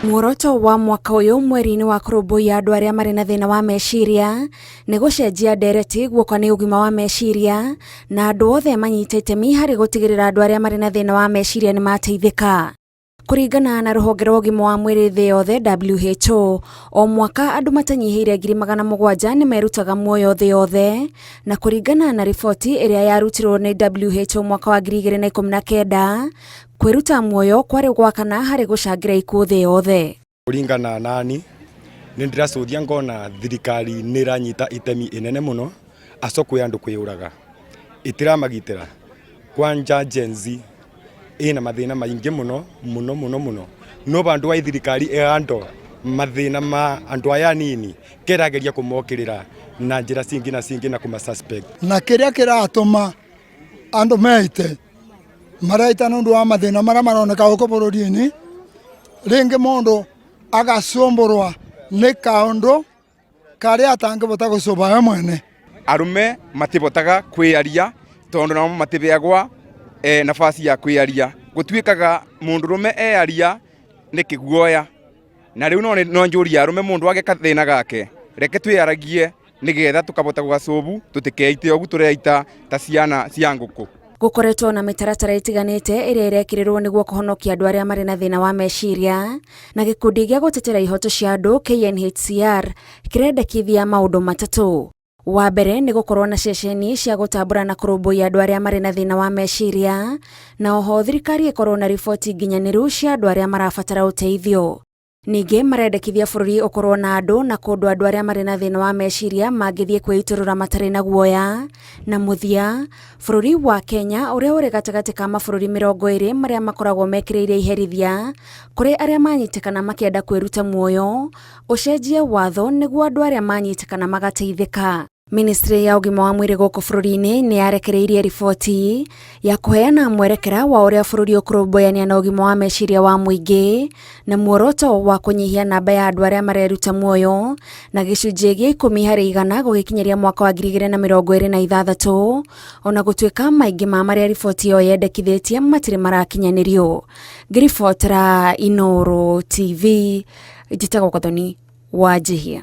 Muoroto wa mwaka uyu mweri-ini wa kurumbuia andu aria mari na thina wa meciria ni gucenjia ndereti guoka ni ugima wa meciria na andu othe manyite itemi hari gutigirira andu aria mari na thina wa meciria ni mateithika. Kuringana na ruhonge rwa ugima wa mwiri thi yothe WHO, o mwaka andu matanyihiire 700,000 ni merutaga muoyo thi yothe, na kuringana na riboti iria yarutirwo ni WHO mwaka wa 2019, kwiruta muoyo kwari gwa kana hari gucangira ikuo thi yothe. Kuringana nani ni ndiracuthia ngona thirikari ni iranyita itemi inene muno acokwe andu kwiuraga itiramagitira kwanja Gen Z ina mathina maingi muno no bandu wa thirikari ando mathina ma andu aya nini kerageria kumokirira na njira cingi na kuma suspect na kiria kiratuma andu meite maraita nundu wa mathina mara maroneka uko bururi-ini ringi mundu agacomborwa ni kaundu karia atangibota gucoba we mwene. Arume matibotaga kwiaria tondu namo matibeagwa nafasi ya kwiaria gutwikaga mundurume earia ni kiguoya na riu no njuria arume mundu age kathina gake reke twiaragie nigetha tukabota gugacobu tutikeite ogu tureita ta ciana cia nguku. Gukoretwo na mitaratara itiganite iria irekirirwo niguo kuhonokia andu aria mari na thina wa meciria, na gikundi gia gutetera ihoto cia andu KNHCR kirendekithia maundu matatu. Wa mbere ni gukorwo na ceceni cia gutambura na kurumbuia andu aria mari na thina wa meciria, na oho thirikari ikorwo na riboti nginyaniru cia andu aria marabatara uteithio. Ningi marendekithia bururi ukorwo na andu na kundu andu aria mari na thina wa meciria mangithie kwiturura matari na guoya, na muthia bururi wa Kenya uria uri gatagati ka mabururi 20 maria makoragwo mekiriire iherithia kuri aria manyitikana makienda kwiruta muoyo ucenjie watho niguo andu aria manyitikana magateithika. Ministry ya ugima wa mwiri guku bururi-ini ni yarekereirie riboti ya kuheana mwerekera wa uria bururi ukurumbuiania na ugima wa meciria wa muingi na muoroto wa kunyihia namba ya andu aria mareruta muoyo na gicunji gia 10% gugikinyeria mwaka wa 2026, ona gutwika maingi ma maria riboti iyo yendekithitie matire marakinyanirio. Ngiribotera Inooro TV, Njitagwo Gathoni wa Njihia.